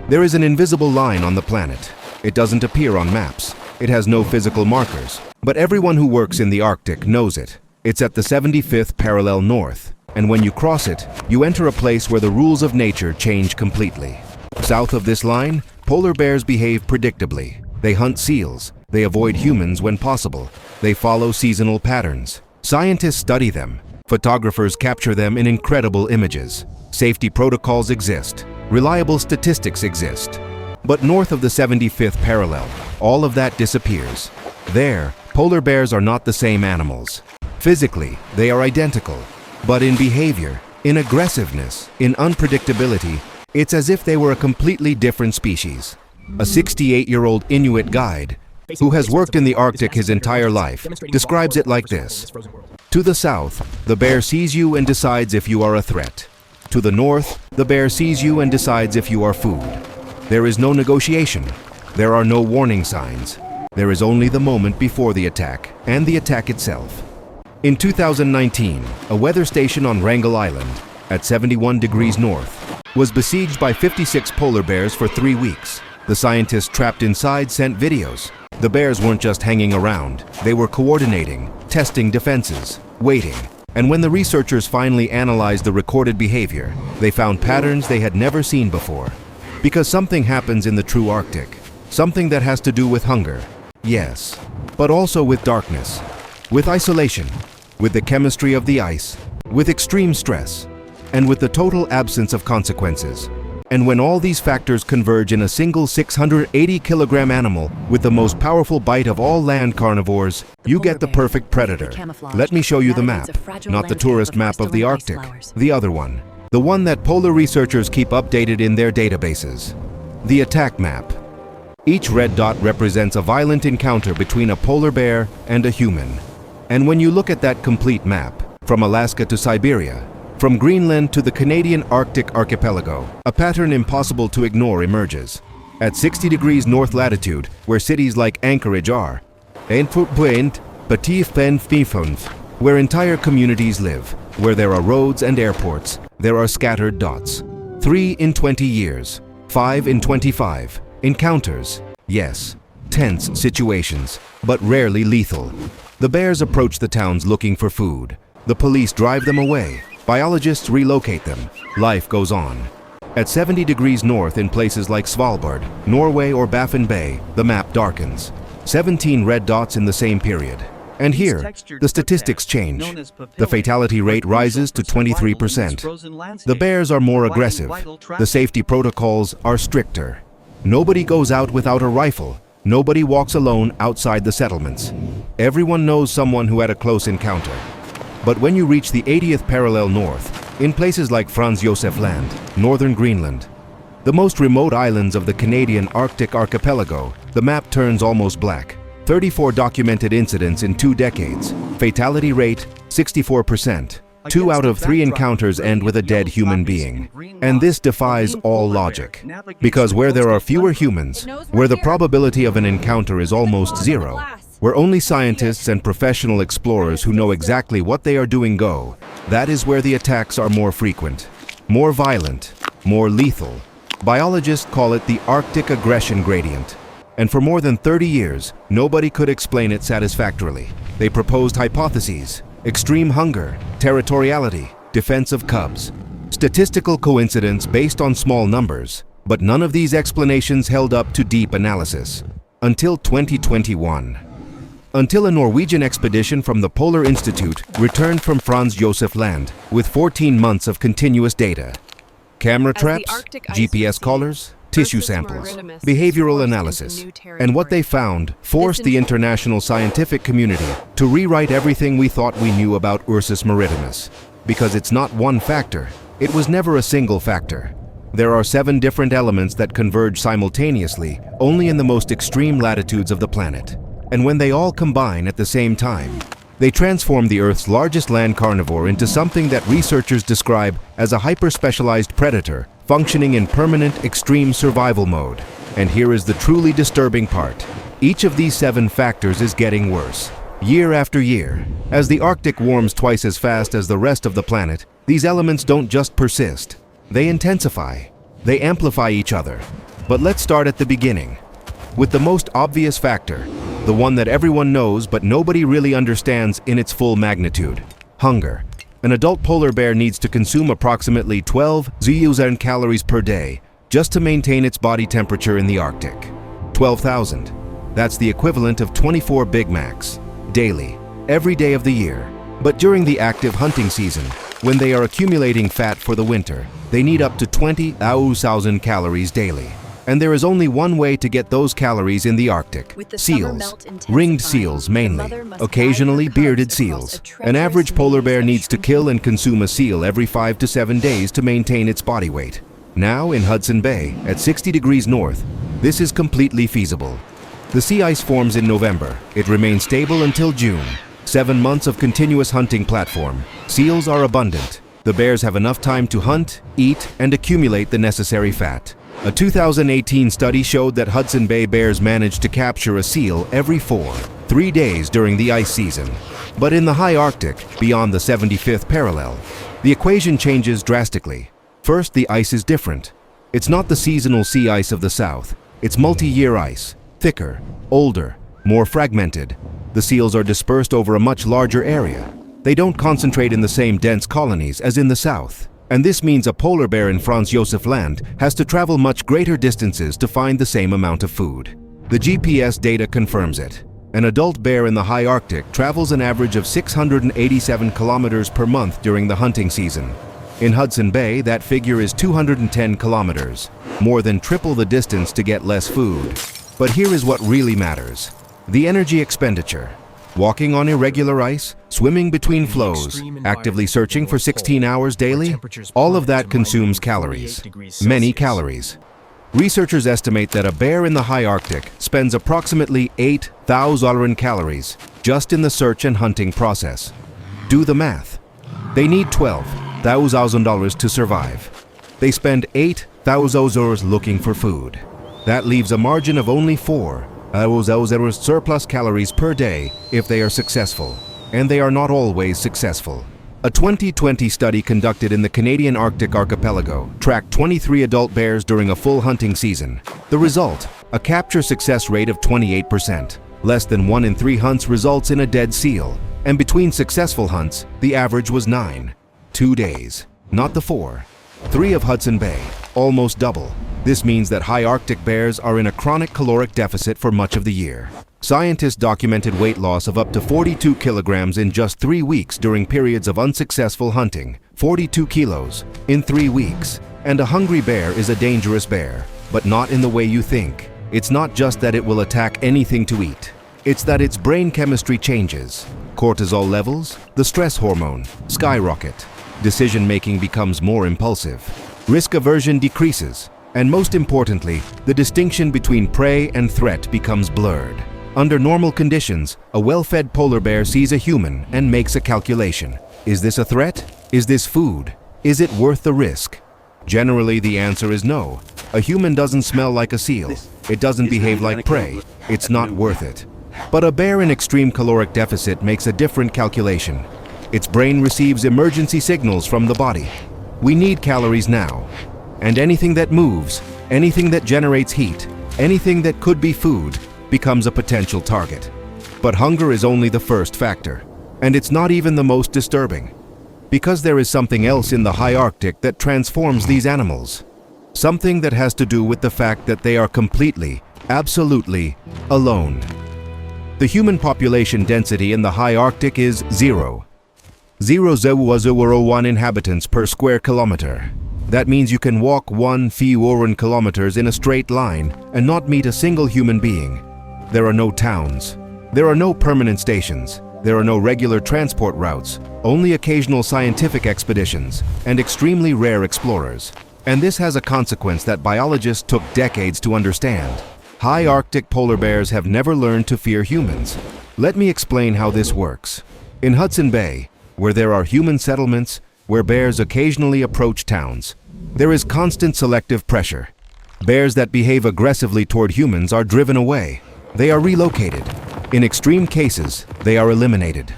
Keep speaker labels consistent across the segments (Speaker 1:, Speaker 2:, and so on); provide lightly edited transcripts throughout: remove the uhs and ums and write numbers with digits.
Speaker 1: There is an invisible line on the planet. It doesn't appear on maps. It has no physical markers. But everyone who works in the Arctic knows it. It's at the 75th parallel north. And when you cross it, you enter a place where the rules of nature change completely. South of this line, polar bears behave predictably. They hunt seals. They avoid humans when possible. They follow seasonal patterns. Scientists study them. Photographers capture them in incredible images. Safety protocols exist. Reliable statistics exist. But north of the 75th parallel, all of that disappears. There, polar bears are not the same animals. Physically, they are identical. But in behavior, in aggressiveness, in unpredictability, it's as if they were a completely different species. A 68-year-old Inuit guide, who has worked in the Arctic his entire life, describes it like this. To the south, the bear sees you and decides if you are a threat. To the north, the bear sees you and decides if you are food. There is no negotiation. There are no warning signs. There is only the moment before the attack, and the attack itself. In 2019, a weather station on Wrangel Island, at 71 degrees north, was besieged by 56 polar bears for 3 weeks. The scientists trapped inside sent videos. The bears weren't just hanging around. They were coordinating, testing defenses, waiting. And when the researchers finally analyzed the recorded behavior, they found patterns they had never seen before. Because something happens in the true Arctic. Something that has to do with hunger, yes, but also with darkness, with isolation, with the chemistry of the ice, with extreme stress, and with the total absence of consequences. And when all these factors converge in a single 680-kilogram animal with the most powerful bite of all land carnivores, you get the perfect predator. Let me show you the map, not the tourist map of the Arctic, the other one. The one that polar researchers keep updated in their databases. The attack map. Each red dot represents a violent encounter between a polar bear and a human. And when you look at that complete map, from Alaska to Siberia, from Greenland to the Canadian Arctic archipelago, a pattern impossible to ignore emerges. At 60 degrees north latitude, where cities like Anchorage are, where entire communities live, where there are roads and airports, there are scattered dots. 3 in 20 years, 5 in 25. Encounters, yes, tense situations, but rarely lethal. The bears approach the towns looking for food. The police drive them away. Biologists relocate them. Life goes on. At 70 degrees north in places like Svalbard, Norway or Baffin Bay, the map darkens. 17 red dots in the same period. And here, the statistics change. The fatality rate rises to 23%. The bears are more aggressive. The safety protocols are stricter. Nobody goes out without a rifle. Nobody walks alone outside the settlements. Everyone knows someone who had a close encounter. But when you reach the 80th parallel north, in places like Franz Josef Land, northern Greenland, the most remote islands of the Canadian Arctic archipelago, the map turns almost black. 34 documented incidents in 2 decades. Fatality rate, 64%. 2 out of 3 encounters end with a dead human being. And this defies all logic. Because where there are fewer humans, where the probability of an encounter is almost zero, where only scientists and professional explorers who know exactly what they are doing go, that is where the attacks are more frequent, more violent, more lethal. Biologists call it the Arctic aggression gradient. And for more than 30 years, nobody could explain it satisfactorily. They proposed hypotheses: extreme hunger, territoriality, defense of cubs, statistical coincidence based on small numbers. But none of these explanations held up to deep analysis. Until 2021. Until a Norwegian expedition from the Polar Institute returned from Franz Josef Land with 14 months of continuous data. Camera traps, GPS collars, tissue samples, behavioral analysis. And what they found forced the international scientific community to rewrite everything we thought we knew about Ursus maritimus. Because it's not one factor. It was never a single factor. There are 7 different elements that converge simultaneously only in the most extreme latitudes of the planet. And when they all combine at the same time, they transform the Earth's largest land carnivore into something that researchers describe as a hyper-specialized predator functioning in permanent extreme survival mode. And here is the truly disturbing part. Each of these 7 factors is getting worse, year after year. As the Arctic warms twice as fast as the rest of the planet, these elements don't just persist. They intensify. They amplify each other. But let's start at the beginning, with the most obvious factor, the one that everyone knows but nobody really understands in its full magnitude: hunger. An adult polar bear needs to consume approximately 12,000 calories per day just to maintain its body temperature in the Arctic. 12,000. That's the equivalent of 24 Big Macs, daily, every day of the year. But during the active hunting season, when they are accumulating fat for the winter, they need up to 20,000 calories daily. And there is only one way to get those calories in the Arctic: seals. Ringed seals mainly, occasionally bearded seals. An average polar bear needs to kill and consume a seal every 5 to 7 days to maintain its body weight. Now, in Hudson Bay, at 60 degrees north, this is completely feasible. The sea ice forms in November. It remains stable until June. 7 months of continuous hunting platform. Seals are abundant. The bears have enough time to hunt, eat, and accumulate the necessary fat. A 2018 study showed that Hudson Bay bears managed to capture a seal every 3 days during the ice season. But in the high Arctic, beyond the 75th parallel, the equation changes drastically. First, the ice is different. It's not the seasonal sea ice of the south. It's multi-year ice, thicker, older, more fragmented. The seals are dispersed over a much larger area. They don't concentrate in the same dense colonies as in the south. And this means a polar bear in Franz Josef Land has to travel much greater distances to find the same amount of food. The GPS data confirms it. An adult bear in the high Arctic travels an average of 687 kilometers per month during the hunting season. In Hudson Bay, that figure is 210 kilometers, more than triple the distance to get less food. But here is what really matters: the energy expenditure. Walking on irregular ice, swimming between floes, actively searching for 16 hours daily, all of that consumes calories, many calories. Researchers estimate that a bear in the high Arctic spends approximately 8,000 calories just in the search and hunting process. Do the math. They need $12,000 to survive. They spend $8,000 looking for food. That leaves a margin of only 4,000 surplus calories per day if they are successful. And they are not always successful. A 2020 study conducted in the Canadian Arctic archipelago tracked 23 adult bears during a full hunting season. The result: a capture success rate of 28%. Less than 1 in 3 hunts results in a dead seal. And between successful hunts, the average was 9. 2 days, not the 4. 3 of Hudson Bay, almost double. This means that high Arctic bears are in a chronic caloric deficit for much of the year. Scientists documented weight loss of up to 42 kilograms in just 3 weeks during periods of unsuccessful hunting. 42 kilos in 3 weeks. And a hungry bear is a dangerous bear, but not in the way you think. It's not just that it will attack anything to eat. It's that its brain chemistry changes. Cortisol levels, the stress hormone, skyrocket. Decision-making becomes more impulsive. Risk aversion decreases. And most importantly, the distinction between prey and threat becomes blurred. Under normal conditions, a well-fed polar bear sees a human and makes a calculation. Is this a threat? Is this food? Is it worth the risk? Generally, the answer is no. A human doesn't smell like a seal. It doesn't behave like prey. It's not worth it. But a bear in extreme caloric deficit makes a different calculation. Its brain receives emergency signals from the body. We need calories now. And anything that moves, anything that generates heat, anything that could be food, becomes a potential target. But hunger is only the first factor, and it's not even the most disturbing. Because there is something else in the high Arctic that transforms these animals. Something that has to do with the fact that they are completely, absolutely, alone. The human population density in the high Arctic is 0.001 inhabitants per square kilometer. That means you can walk 1 few kilometers in a straight line and not meet a single human being. There are no towns. There are no permanent stations. There are no regular transport routes, only occasional scientific expeditions and extremely rare explorers. And this has a consequence that biologists took decades to understand. High Arctic polar bears have never learned to fear humans. Let me explain how this works. In Hudson Bay, where there are human settlements, where bears occasionally approach towns, there is constant selective pressure. Bears that behave aggressively toward humans are driven away. They are relocated. In extreme cases, they are eliminated.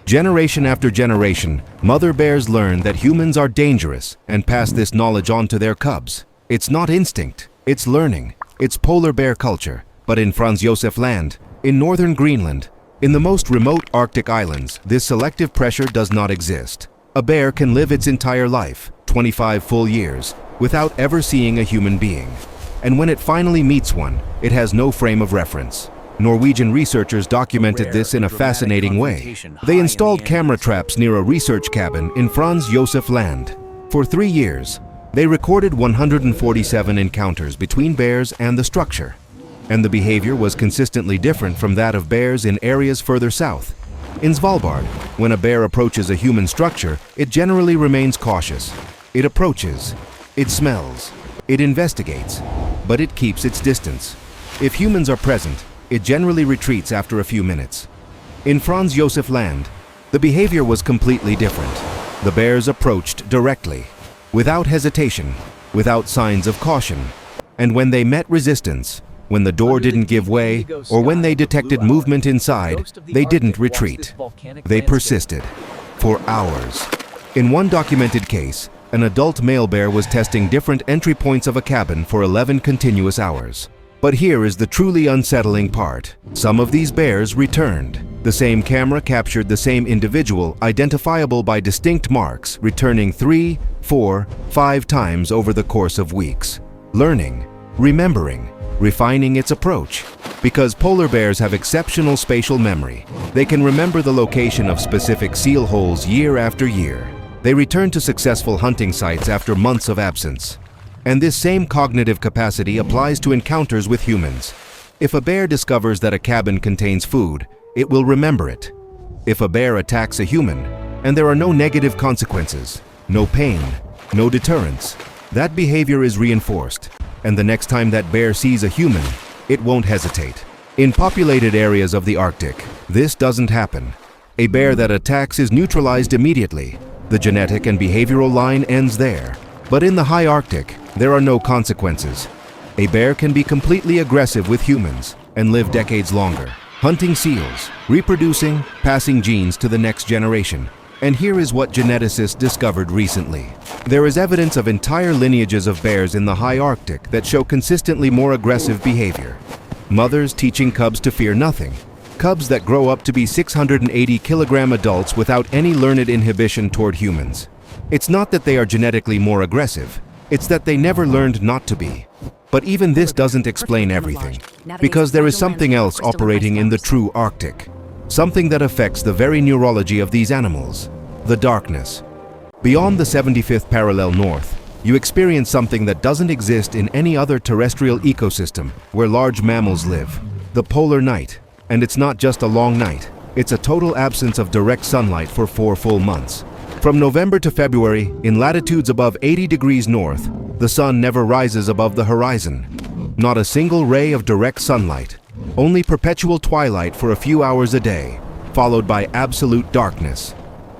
Speaker 1: Generation after generation, mother bears learn that humans are dangerous and pass this knowledge on to their cubs. It's not instinct, It's learning. It's polar bear culture. But in Franz Josef Land, in northern Greenland, in the most remote Arctic islands, this selective pressure does not exist. A bear can live its entire life, 25 full years, without ever seeing a human being. And when it finally meets one, it has no frame of reference. Norwegian researchers documented this in a fascinating way. They installed camera traps near a research cabin in Franz Josef Land. For 3 years, they recorded 147 encounters between bears and the structure. And the behavior was consistently different from that of bears in areas further south. In Svalbard, when a bear approaches a human structure, it generally remains cautious. It approaches, it smells, it investigates, but it keeps its distance. If humans are present, it generally retreats after a few minutes. In Franz Josef Land, the behavior was completely different. The bears approached directly, without hesitation, without signs of caution. And when they met resistance, when the door didn't give way, or when they detected movement inside, they didn't retreat. They persisted. For hours. In one documented case, an adult male bear was testing different entry points of a cabin for 11 continuous hours. But here is the truly unsettling part. Some of these bears returned. The same camera captured the same individual, identifiable by distinct marks, returning 3, 4, 5 times over the course of weeks. Learning, remembering, refining its approach. Because polar bears have exceptional spatial memory, they can remember the location of specific seal holes year after year. They return to successful hunting sites after months of absence. And this same cognitive capacity applies to encounters with humans. If a bear discovers that a cabin contains food, it will remember it. If a bear attacks a human, and there are no negative consequences, no pain, no deterrence, that behavior is reinforced. And the next time that bear sees a human, it won't hesitate. In populated areas of the Arctic, this doesn't happen. A bear that attacks is neutralized immediately. The genetic and behavioral line ends there. But in the high Arctic, there are no consequences. A bear can be completely aggressive with humans and live decades longer, hunting seals, reproducing, passing genes to the next generation. And here is what geneticists discovered recently. There is evidence of entire lineages of bears in the high Arctic that show consistently more aggressive behavior. Mothers teaching cubs to fear nothing. Cubs that grow up to be 680 kilogram adults without any learned inhibition toward humans. It's not that they are genetically more aggressive, it's that they never learned not to be. But even this doesn't explain everything, because there is something else operating in the true Arctic. Something that affects the very neurology of these animals, the darkness. Beyond the 75th parallel north, you experience something that doesn't exist in any other terrestrial ecosystem where large mammals live, the polar night. And it's not just a long night, it's a total absence of direct sunlight for 4 full months. From November to February, in latitudes above 80 degrees north, the sun never rises above the horizon. Not a single ray of direct sunlight. Only perpetual twilight for a few hours a day, followed by absolute darkness.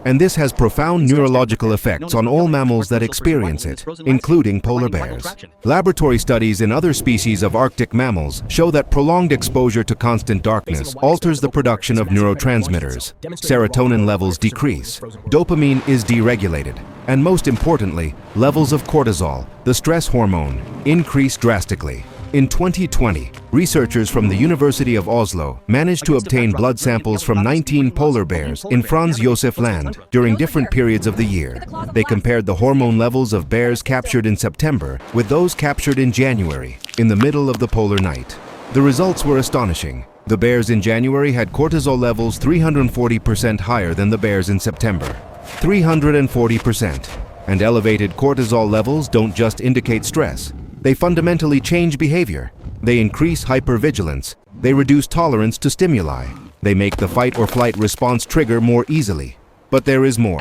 Speaker 1: And this has profound neurological effects on all mammals that experience it, including polar bears. Laboratory studies in other species of Arctic mammals show that prolonged exposure to constant darkness alters the production of neurotransmitters. Serotonin levels decrease, dopamine is deregulated, and most importantly, levels of cortisol, the stress hormone, increase drastically. In 2020, researchers from the University of Oslo managed to obtain blood samples from 19 polar bears in Franz Josef Land during different periods of the year. They compared the hormone levels of bears captured in September with those captured in January, in the middle of the polar night. The results were astonishing. The bears in January had cortisol levels 340% higher than the bears in September. 340%. And elevated cortisol levels don't just indicate stress. They fundamentally change behavior. They increase hypervigilance. They reduce tolerance to stimuli. They make the fight or flight response trigger more easily. But there is more.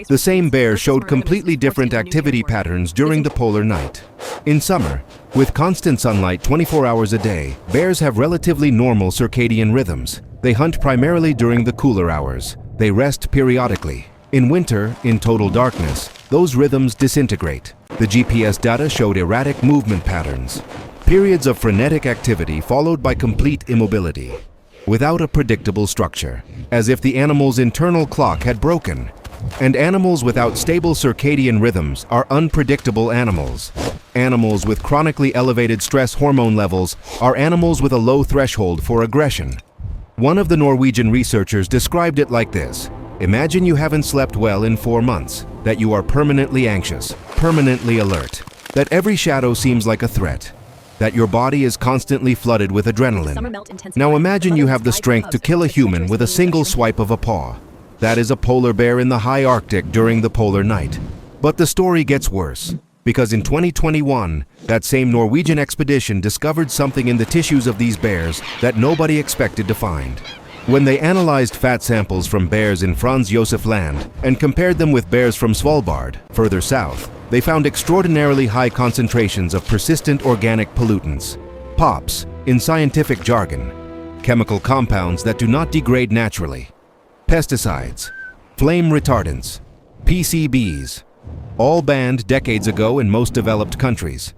Speaker 1: The same bear showed completely different activity patterns during the polar night. In summer, with constant sunlight 24 hours a day, bears have relatively normal circadian rhythms. They hunt primarily during the cooler hours. They rest periodically. In winter, in total darkness, those rhythms disintegrate. The GPS data showed erratic movement patterns, periods of frenetic activity followed by complete immobility, without a predictable structure, as if the animal's internal clock had broken. And animals without stable circadian rhythms are unpredictable animals. Animals with chronically elevated stress hormone levels are animals with a low threshold for aggression. One of the Norwegian researchers described it like this: imagine you haven't slept well in 4 months, that you are permanently anxious, permanently alert, that every shadow seems like a threat, that your body is constantly flooded with adrenaline. Now imagine you have the strength to kill a human with a single swipe of a paw. That is a polar bear in the high Arctic during the polar night. But the story gets worse, because in 2021, that same Norwegian expedition discovered something in the tissues of these bears that nobody expected to find. When they analyzed fat samples from bears in Franz Josef Land and compared them with bears from Svalbard, further south, they found extraordinarily high concentrations of persistent organic pollutants, POPs, in scientific jargon, chemical compounds that do not degrade naturally. Pesticides, flame retardants, PCBs, all banned decades ago in most developed countries.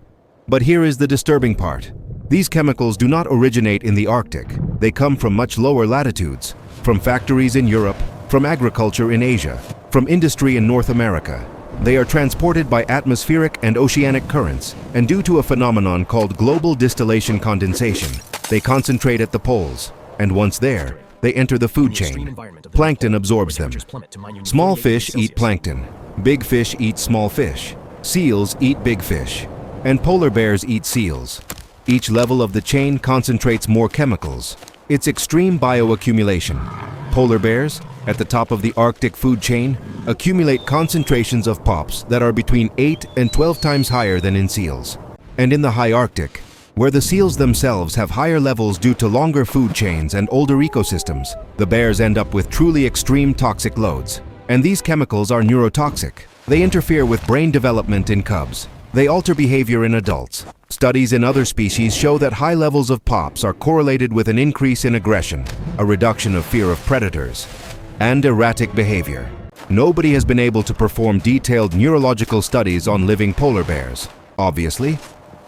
Speaker 1: But here is the disturbing part. These chemicals do not originate in the Arctic. They come from much lower latitudes, from factories in Europe, from agriculture in Asia, from industry in North America. They are transported by atmospheric and oceanic currents, and due to a phenomenon called global distillation condensation, they concentrate at the poles, and once there, they enter the food chain. Plankton absorbs them. Small fish eat plankton. Big fish eat small fish. Seals eat big fish. And polar bears eat seals. Each level of the chain concentrates more chemicals. It's extreme bioaccumulation. Polar bears, at the top of the Arctic food chain, accumulate concentrations of POPs that are between 8 and 12 times higher than in seals. And in the high Arctic, where the seals themselves have higher levels due to longer food chains and older ecosystems, the bears end up with truly extreme toxic loads. And these chemicals are neurotoxic. They interfere with brain development in cubs. They alter behavior in adults. Studies in other species show that high levels of POPs are correlated with an increase in aggression, a reduction of fear of predators, and erratic behavior. Nobody has been able to perform detailed neurological studies on living polar bears, obviously,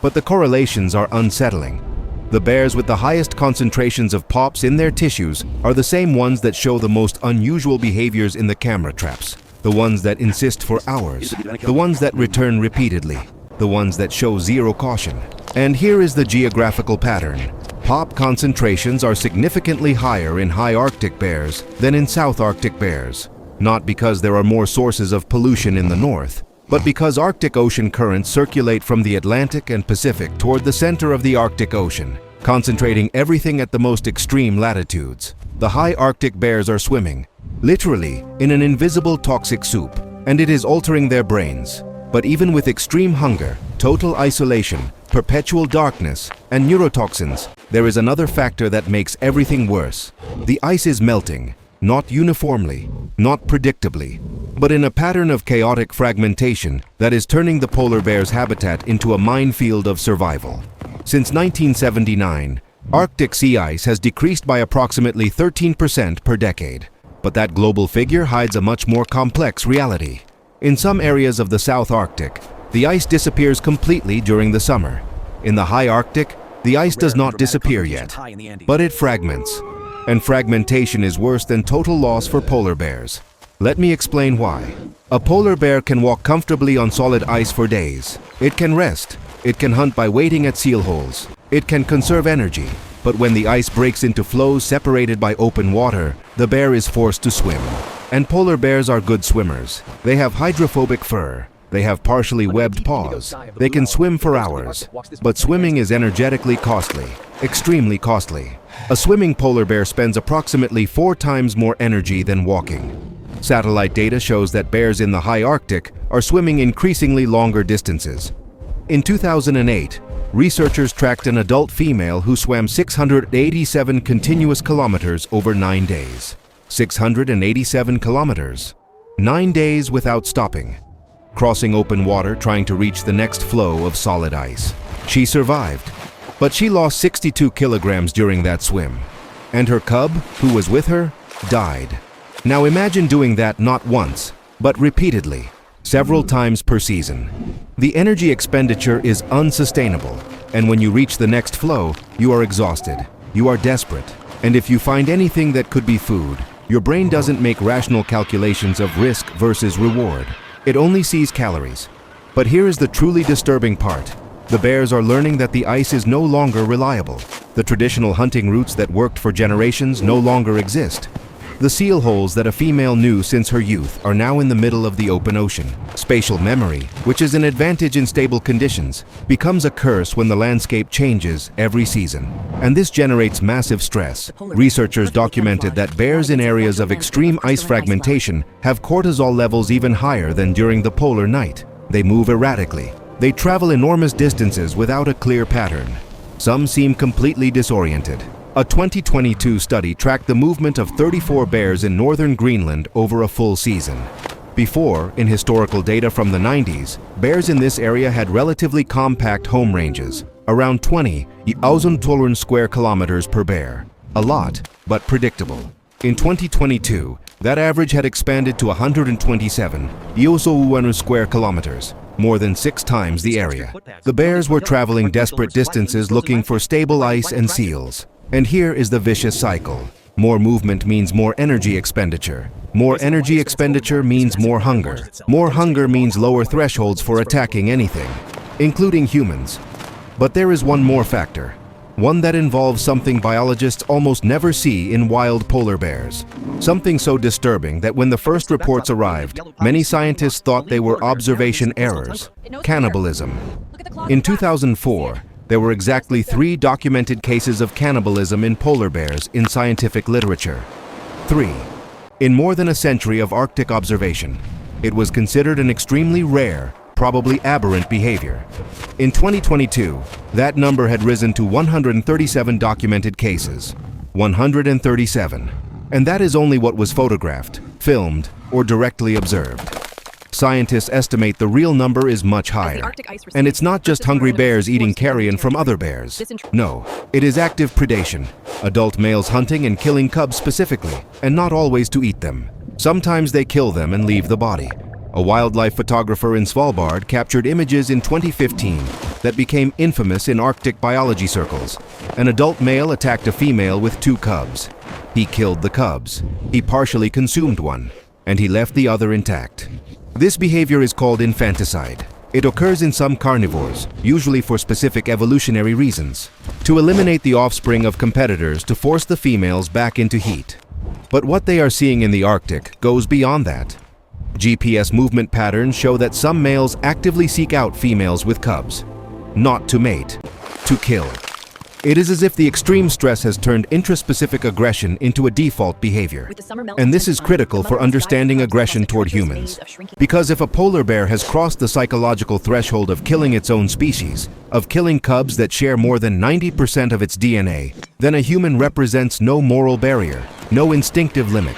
Speaker 1: but the correlations are unsettling. The bears with the highest concentrations of POPs in their tissues are the same ones that show the most unusual behaviors in the camera traps, the ones that insist for hours, the ones that return repeatedly, the ones that show zero caution. And here is the geographical pattern. POP concentrations are significantly higher in high Arctic bears than in South Arctic bears, not because there are more sources of pollution in the north, but because Arctic Ocean currents circulate from the Atlantic and Pacific toward the center of the Arctic Ocean, concentrating everything at the most extreme latitudes. The high Arctic bears are swimming, literally, in an invisible toxic soup, and it is altering their brains. But even with extreme hunger, total isolation, perpetual darkness, and neurotoxins, there is another factor that makes everything worse. The ice is melting, not uniformly, not predictably, but in a pattern of chaotic fragmentation that is turning the polar bear's habitat into a minefield of survival. Since 1979, Arctic sea ice has decreased by approximately 13% per decade. But that global figure hides a much more complex reality. In some areas of the South Arctic, the ice disappears completely during the summer. In the high Arctic, the ice does not disappear yet, but it fragments. And fragmentation is worse than total loss for polar bears. Let me explain why. A polar bear can walk comfortably on solid ice for days. It can rest. It can hunt by waiting at seal holes. It can conserve energy. But when the ice breaks into flows separated by open water, the bear is forced to swim. And polar bears are good swimmers. They have hydrophobic fur. They have partially webbed paws. They can swim for hours. But swimming is energetically costly, extremely costly. A swimming polar bear spends approximately 4 times more energy than walking. Satellite data shows that bears in the high Arctic are swimming increasingly longer distances. In 2008, researchers tracked an adult female who swam 687 continuous kilometers over 9 days. 687 kilometers. 9 days without stopping. Crossing open water trying to reach the next flow of solid ice. She survived, but she lost 62 kilograms during that swim. And her cub, who was with her, died. Now imagine doing that not once, but repeatedly, several times per season. The energy expenditure is unsustainable, and when you reach the next flow, you are exhausted, you are desperate, and if you find anything that could be food, Your brain doesn't make rational calculations of risk versus reward. It only sees calories. But here is the truly disturbing part. The bears are learning that the ice is no longer reliable. The traditional hunting routes that worked for generations no longer exist. The seal holes that a female knew since her youth are now in the middle of the open ocean. Spatial memory, which is an advantage in stable conditions, becomes a curse when the landscape changes every season. And this generates massive stress. Researchers documented that bears in areas of extreme ice fragmentation have cortisol levels even higher than during the polar night. They move erratically. They travel enormous distances without a clear pattern. Some seem completely disoriented. A 2022 study tracked the movement of 34 bears in northern Greenland over a full season. Before, in historical data from the 90s, bears in this area had relatively compact home ranges, around 20,000 square kilometers per bear. A lot, but predictable. In 2022, that average had expanded to 127,000 square kilometers, more than 6 times the area. The bears were traveling desperate distances looking for stable ice and seals. And here is the vicious cycle. More movement means more energy expenditure. More energy expenditure means more hunger. More hunger means lower thresholds for attacking anything, including humans. But there is one more factor. One that involves something biologists almost never see in wild polar bears. Something so disturbing that when the first reports arrived, many scientists thought they were observation errors. Cannibalism. In 2004, there were exactly 3 documented cases of cannibalism in polar bears in scientific literature. 3. In more than a century of Arctic observation, it was considered an extremely rare, probably aberrant behavior. In 2022, that number had risen to 137 documented cases. 137. And that is only what was photographed, filmed, or directly observed. Scientists estimate the real number is much higher. And it's not just hungry bears eating carrion from other bears. No, it is active predation, adult males hunting and killing cubs specifically, and not always to eat them. Sometimes they kill them and leave the body. A wildlife photographer in Svalbard captured images in 2015 that became infamous in Arctic biology circles. An adult male attacked a female with 2 cubs. He killed the cubs. He partially consumed one, and he left the other intact. This behavior is called infanticide. It occurs in some carnivores, usually for specific evolutionary reasons, to eliminate the offspring of competitors to force the females back into heat. But what they are seeing in the Arctic goes beyond that. GPS movement patterns show that some males actively seek out females with cubs, not to mate, to kill. It is as if the extreme stress has turned intraspecific aggression into a default behavior. And this is critical for understanding aggression toward humans. Because if a polar bear has crossed the psychological threshold of killing its own species, of killing cubs that share more than 90% of its DNA, then a human represents no moral barrier, no instinctive limit.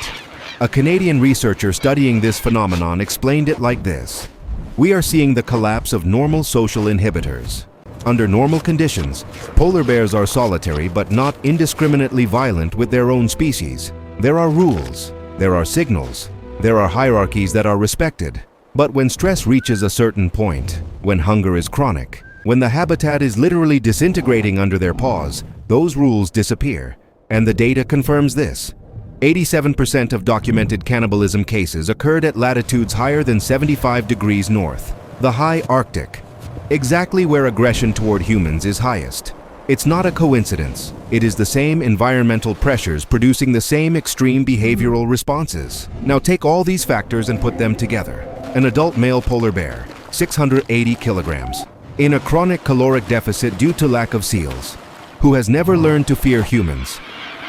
Speaker 1: A Canadian researcher studying this phenomenon explained it like this. We are seeing the collapse of normal social inhibitors. Under normal conditions, polar bears are solitary but not indiscriminately violent with their own species. There are rules, there are signals, there are hierarchies that are respected. But when stress reaches a certain point, when hunger is chronic, when the habitat is literally disintegrating under their paws, those rules disappear. And the data confirms this. 87% of documented cannibalism cases occurred at latitudes higher than 75 degrees north, the high Arctic. Exactly where aggression toward humans is highest. It's not a coincidence. It is the same environmental pressures producing the same extreme behavioral responses. Now take all these factors and put them together. An adult male polar bear, 680 kilograms, in a chronic caloric deficit due to lack of seals, who has never learned to fear humans,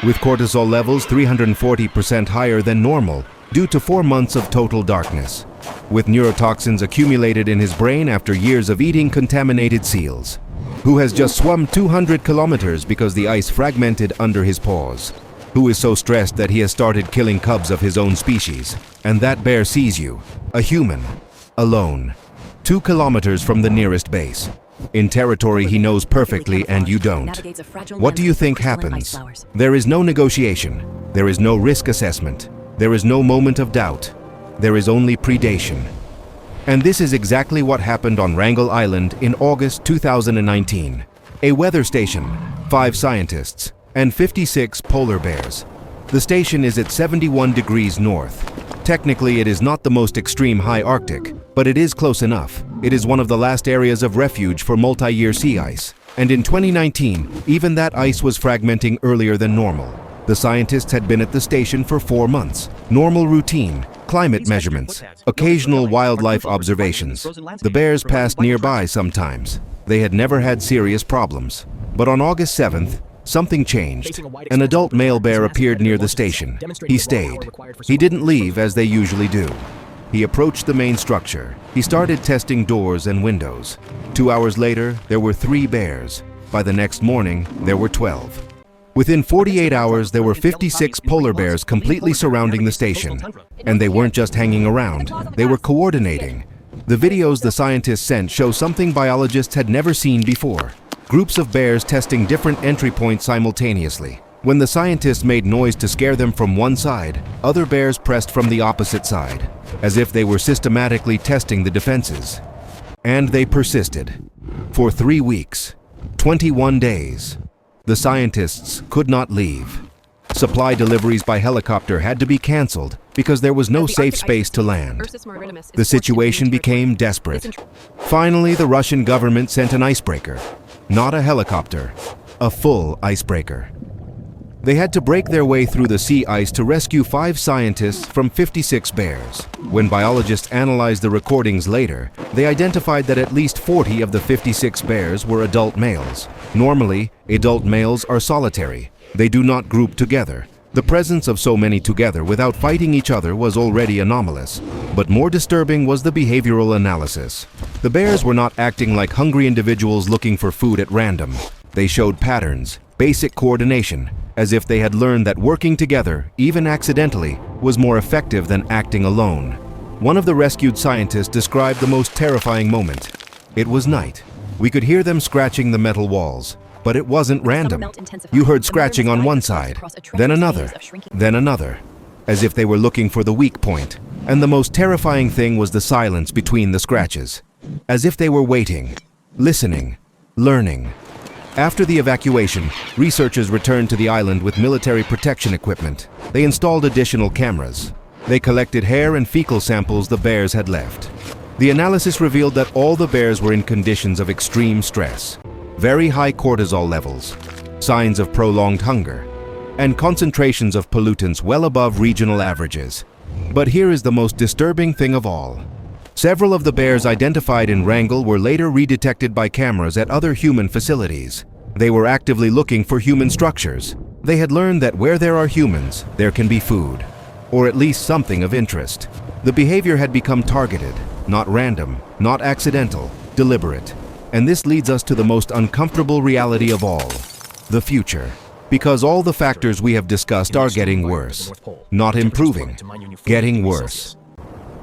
Speaker 1: with cortisol levels 340% higher than normal due to 4 months of total darkness, with neurotoxins accumulated in his brain after years of eating contaminated seals, who has just swum 200 kilometers because the ice fragmented under his paws, who is so stressed that he has started killing cubs of his own species, and that bear sees you, a human, alone, 2 kilometers from the nearest base, in territory he knows perfectly and you don't. What do you think happens? There is no negotiation, there is no risk assessment, there is no moment of doubt. There is only predation. And this is exactly what happened on Wrangel Island in August 2019. A weather station, 5 scientists, and 56 polar bears. The station is at 71 degrees north. Technically, it is not the most extreme high Arctic, but it is close enough. It is one of the last areas of refuge for multi-year sea ice. And in 2019, even that ice was fragmenting earlier than normal. The scientists had been at the station for 4 months. Normal routine, climate measurements, occasional wildlife observations. The bears passed nearby sometimes. They had never had serious problems. But on August 7th, something changed. An adult male bear appeared near the station. He stayed. He didn't leave as they usually do. He approached the main structure. He started testing doors and windows. 2 hours later, there were 3 bears. By the next morning, there were 12. Within 48 hours, there were 56 polar bears completely surrounding the station. And they weren't just hanging around, they were coordinating. The videos the scientists sent show something biologists had never seen before. Groups of bears testing different entry points simultaneously. When the scientists made noise to scare them from one side, other bears pressed from the opposite side, as if they were systematically testing the defenses. And they persisted. For 3 weeks, 21 days. The scientists could not leave. Supply deliveries by helicopter had to be canceled because there was no safe space to land.
Speaker 2: Ursus maritimus
Speaker 1: The situation became desperate. Finally, the Russian government sent an icebreaker. Not a helicopter, a full icebreaker. They had to break their way through the sea ice to rescue 5 scientists from 56 bears. When biologists analyzed the recordings later, they identified that at least 40 of the 56 bears were adult males. Normally, adult males are solitary. They do not group together. The presence of so many together without fighting each other was already anomalous. But more disturbing was the behavioral analysis. The bears were not acting like hungry individuals looking for food at random. They showed patterns, basic coordination, as if they had learned that working together, even accidentally, was more effective than acting alone. One of the rescued scientists described the most terrifying moment. It was night. We could hear them scratching the metal walls, but it wasn't random. You heard scratching on one side, then another, as if they were looking for the weak point. And the most terrifying thing was the silence between the scratches, as if they were waiting, listening, learning. After the evacuation, researchers returned to the island with military protection equipment. They installed additional cameras. They collected hair and fecal samples the bears had left. The analysis revealed that all the bears were in conditions of extreme stress, very high cortisol levels, signs of prolonged hunger, and concentrations of pollutants well above regional averages. But here is the most disturbing thing of all. Several of the bears identified in Wrangell were later redetected by cameras at other human facilities. They were actively looking for human structures. They had learned that where there are humans, there can be food, or at least something of interest. The behavior had become targeted, not random, not accidental, deliberate. And this leads us to the most uncomfortable reality of all, the future. Because all the factors we have discussed are getting worse, not improving, getting worse.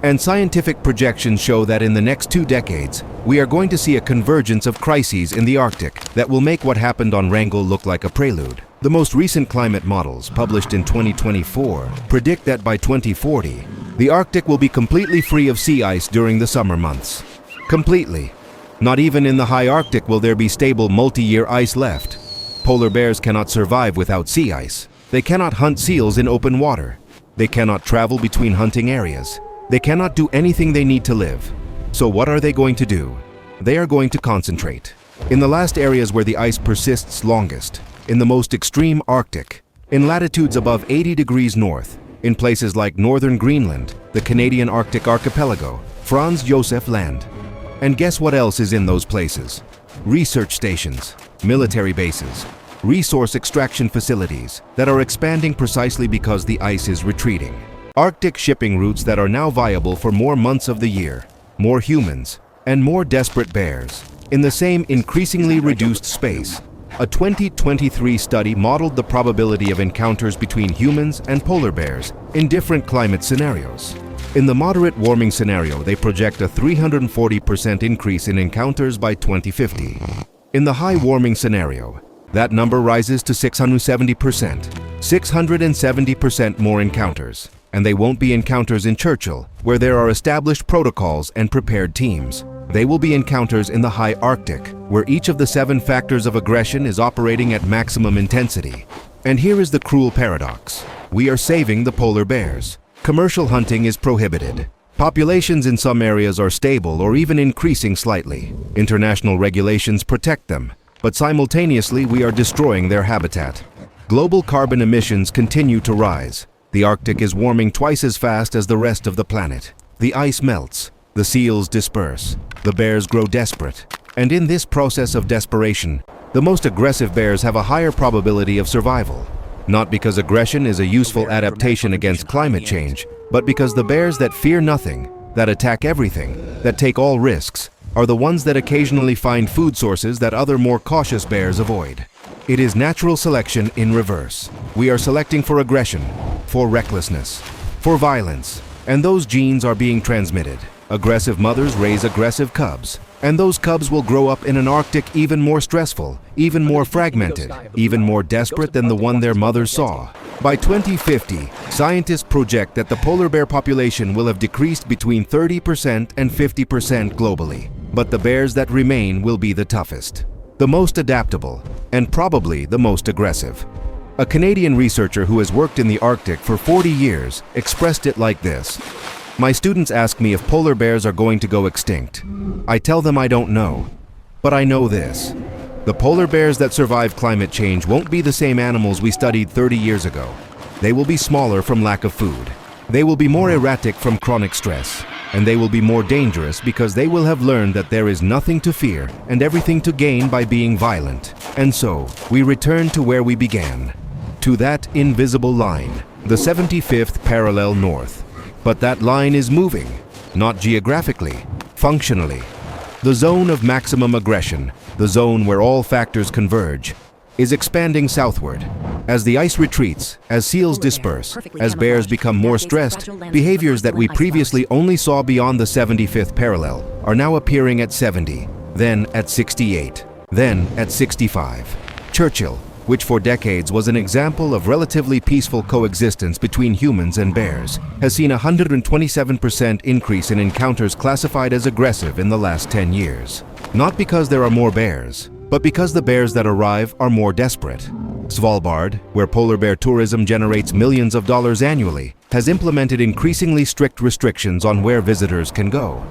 Speaker 1: And scientific projections show that in the next 2 decades, we are going to see a convergence of crises in the Arctic that will make what happened on Wrangell look like a prelude. The most recent climate models, published in 2024, predict that by 2040, the Arctic will be completely free of sea ice during the summer months. Completely. Not even in the high Arctic will there be stable multi-year ice left. Polar bears cannot survive without sea ice. They cannot hunt seals in open water. They cannot travel between hunting areas. They cannot do anything they need to live. So what are they going to do? They are going to concentrate. In the last areas where the ice persists longest, in the most extreme Arctic, in latitudes above 80 degrees north, in places like northern Greenland, the Canadian Arctic archipelago, Franz Josef Land. And guess what else is in those places? Research stations, military bases, resource extraction facilities that are expanding precisely because the ice is retreating. Arctic shipping routes that are now viable for more months of the year, more humans, and more desperate bears. In the same increasingly reduced space, a 2023 study modeled the probability of encounters between humans and polar bears in different climate scenarios. In the moderate warming scenario, they project a 340% increase in encounters by 2050. In the high warming scenario, that number rises to 670%, 670% more encounters. And they won't be encounters in Churchill, where there are established protocols and prepared teams. They will be encounters in the high Arctic, where each of the 7 factors of aggression is operating at maximum intensity. And here is the cruel paradox. We are saving the polar bears. Commercial hunting is prohibited. Populations in some areas are stable or even increasing slightly. International regulations protect them, but simultaneously we are destroying their habitat. Global carbon emissions continue to rise. The Arctic is warming twice as fast as the rest of the planet. The ice melts, the seals disperse, the bears grow desperate. And in this process of desperation, the most aggressive bears have a higher probability of survival. Not because aggression is a useful adaptation against climate change, but because the bears that fear nothing, that attack everything, that take all risks, are the ones that occasionally find food sources that other more cautious bears avoid. It is natural selection in reverse. We are selecting for aggression, for recklessness, for violence, and those genes are being transmitted. Aggressive mothers raise aggressive cubs, and those cubs will grow up in an Arctic even more stressful, even more fragmented, even more desperate than the one their mothers saw. By 2050, scientists project that the polar bear population will have decreased between 30% and 50% globally. But the bears that remain will be the toughest, the most adaptable, and probably the most aggressive. A Canadian researcher who has worked in the Arctic for 40 years expressed it like this: "My students ask me if polar bears are going to go extinct. I tell them I don't know. But I know this. The polar bears that survive climate change won't be the same animals we studied 30 years ago. They will be smaller from lack of food. They will be more erratic from chronic stress. And they will be more dangerous because they will have learned that there is nothing to fear and everything to gain by being violent." And so, we return to where we began. To that invisible line, the 75th parallel north. But that line is moving, not geographically, functionally. The zone of maximum aggression, the zone where all factors converge, is expanding southward. As the ice retreats, as seals disperse, as bears become more stressed, behaviors that we previously only saw beyond the 75th parallel are now appearing at 70, then at 68, then at 65. Churchill, which for decades was an example of relatively peaceful coexistence between humans and bears, has seen a 127% increase in encounters classified as aggressive in the last 10 years. Not because there are more bears, but because the bears that arrive are more desperate. Svalbard, where polar bear tourism generates millions of dollars annually, has implemented increasingly strict restrictions on where visitors can go.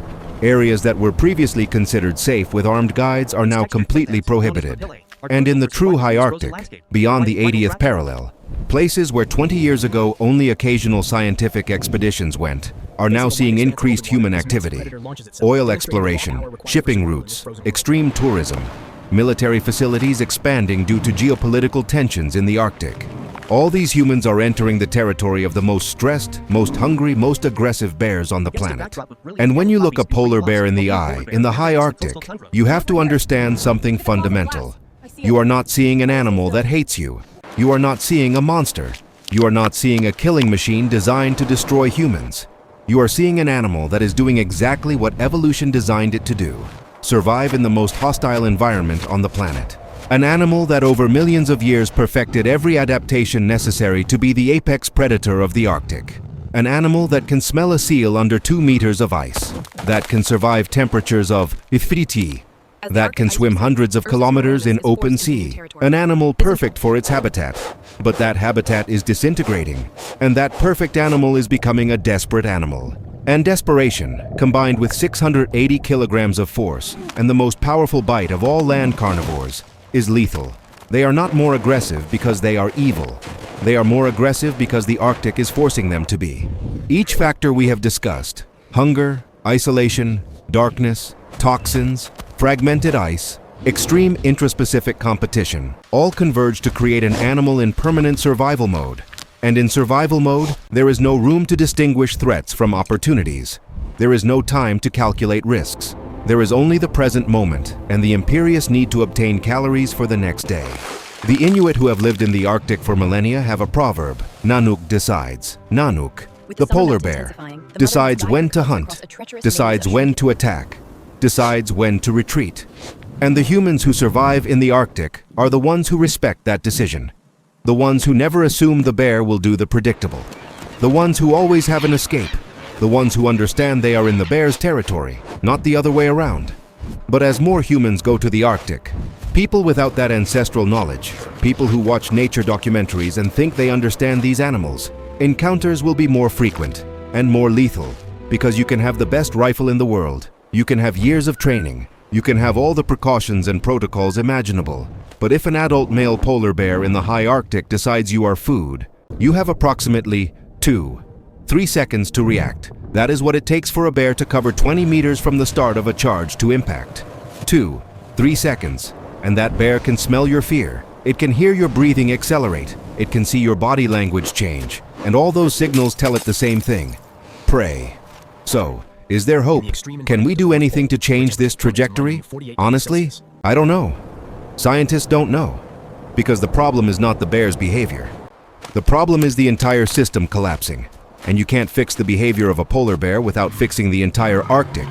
Speaker 1: Areas that were previously considered safe with armed guides are now completely prohibited. And in the true high Arctic, beyond the 80th parallel, places where 20 years ago only occasional scientific expeditions went, are now seeing increased human activity. Oil exploration, shipping routes, extreme tourism, military facilities expanding due to geopolitical tensions in the Arctic. All these humans are entering the territory of the most stressed, most hungry, most aggressive bears on the planet. And when you look a polar bear in the eye, in the high Arctic, you have to understand something fundamental. You are not seeing an animal that hates you. You are not seeing a monster. You are not seeing a killing machine designed to destroy humans. You are seeing an animal that is doing exactly what evolution designed it to do: survive in the most hostile environment on the planet. An animal that over millions of years perfected every adaptation necessary to be the apex predator of the Arctic. An animal that can smell a seal under 2 meters of ice, that can survive temperatures of 50, that can swim hundreds of kilometers in open sea. An animal perfect for its habitat. But that habitat is disintegrating, and that perfect animal is becoming a desperate animal. And desperation, combined with 680 kilograms of force and the most powerful bite of all land carnivores, is lethal. They are not more aggressive because they are evil. They are more aggressive because the Arctic is forcing them to be. Each factor we have discussed, hunger, isolation, darkness, toxins, fragmented ice, extreme intraspecific competition, all converge to create an animal in permanent survival mode. And in survival mode, there is no room to distinguish threats from opportunities. There is no time to calculate risks. There is only the present moment and the imperious need to obtain calories for the next day. The Inuit who have lived in the Arctic for millennia have a proverb: Nanuk decides. Nanuk, the polar bear, decides when to hunt, decides when to attack, decides when to retreat. And the humans who survive in the Arctic are the ones who respect that decision. The ones who never assume the bear will do the predictable. The ones who always have an escape. The ones who understand they are in the bear's territory, not the other way around. But as more humans go to the Arctic, people without that ancestral knowledge, people who watch nature documentaries and think they understand these animals, Encounters will be more frequent and more lethal because you can have the best rifle in the world, you can have years of training, you can have all the precautions and protocols imaginable. But if an adult male polar bear in the high Arctic decides you are food, you have approximately 2-3 seconds to react. That is what it takes for a bear to cover 20 meters from the start of a charge to impact. 2-3 seconds, and that bear can smell your fear. It can hear your breathing accelerate. It can see your body language change. And all those signals tell it the same thing: prey. So, is there hope? Can we do anything to change this trajectory? Honestly, I don't know. Scientists don't know. Because the problem is not the bear's behavior. The problem is the entire system collapsing. And you can't fix the behavior of a polar bear without fixing the entire Arctic.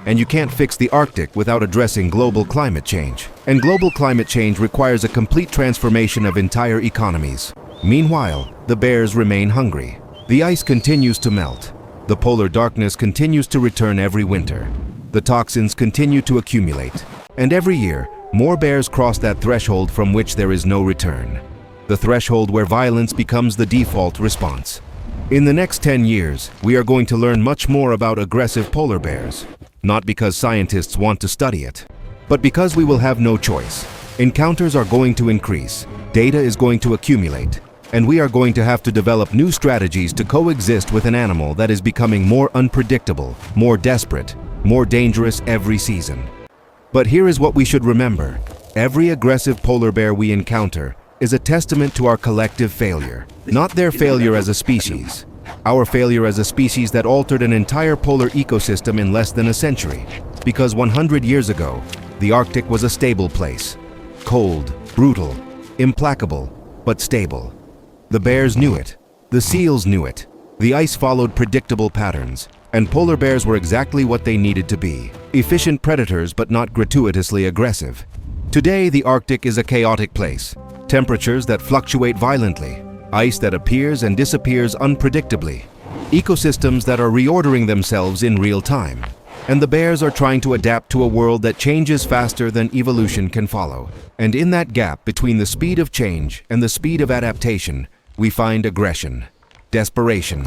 Speaker 1: And you can't fix the Arctic without addressing global climate change. And global climate change requires a complete transformation of entire economies. Meanwhile, the bears remain hungry. The ice continues to melt. The polar darkness continues to return every winter. The toxins continue to accumulate. And every year, more bears cross that threshold from which there is no return. The threshold where violence becomes the default response. In the next 10 years, we are going to learn much more about aggressive polar bears. Not because scientists want to study it, but because we will have no choice. Encounters are going to increase, data is going to accumulate, and we are going to have to develop new strategies to coexist with an animal that is becoming more unpredictable, more desperate, more dangerous every season. But here is what we should remember. Every aggressive polar bear we encounter is a testament to our collective failure, not their failure as a species. Our failure as a species that altered an entire polar ecosystem in less than a century. Because 100 years ago, the Arctic was a stable place. Cold, brutal, implacable, but stable. The bears knew it. The seals knew it. The ice followed predictable patterns. And polar bears were exactly what they needed to be. Efficient predators, but not gratuitously aggressive. Today, the Arctic is a chaotic place. Temperatures that fluctuate violently. Ice that appears and disappears unpredictably. Ecosystems that are reordering themselves in real time. And the bears are trying to adapt to a world that changes faster than evolution can follow. And in that gap between the speed of change and the speed of adaptation, we find aggression, desperation,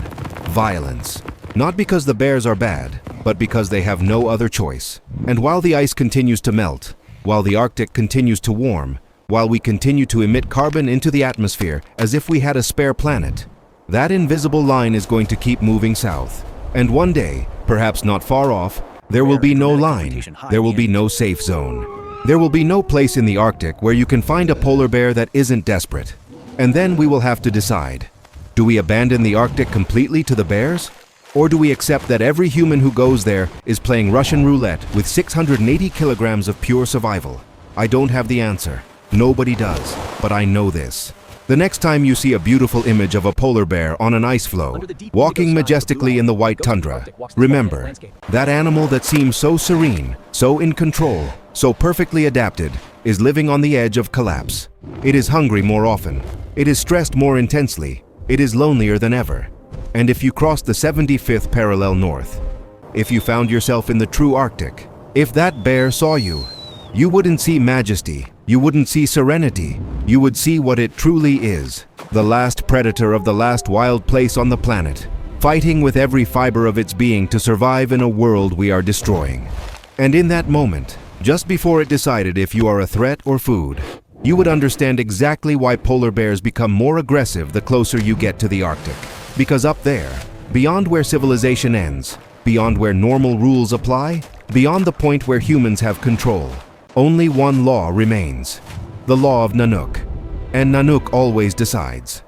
Speaker 1: violence. Not because the bears are bad, but because they have no other choice. And while the ice continues to melt, while the Arctic continues to warm, while we continue to emit carbon into the atmosphere as if we had a spare planet, that invisible line is going to keep moving south. And one day, perhaps not far off, there will be no line, there will be no safe zone. There will be no place in the Arctic where you can find a polar bear that isn't desperate. And then we will have to decide, do we abandon the Arctic completely to the bears? Or do we accept that every human who goes there is playing Russian roulette with 680 kilograms of pure survival? I don't have the answer. Nobody does, but I know this. The next time you see a beautiful image of a polar bear on an ice floe, walking majestically in the white tundra, remember, that animal that seems so serene, so in control, so perfectly adapted, is living on the edge of collapse. It is hungry more often. It is stressed more intensely. It is lonelier than ever. And if you crossed the 75th parallel north, if you found yourself in the true Arctic, if that bear saw you, you wouldn't see majesty, you wouldn't see serenity, you would see what it truly is, the last predator of the last wild place on the planet, fighting with every fiber of its being to survive in a world we are destroying. And in that moment, just before it decided if you are a threat or food, you would understand exactly why polar bears become more aggressive the closer you get to the Arctic. Because up there, beyond where civilization ends, beyond where normal rules apply, beyond the point where humans have control, only one law remains. The law of Nanook. And Nanook always decides.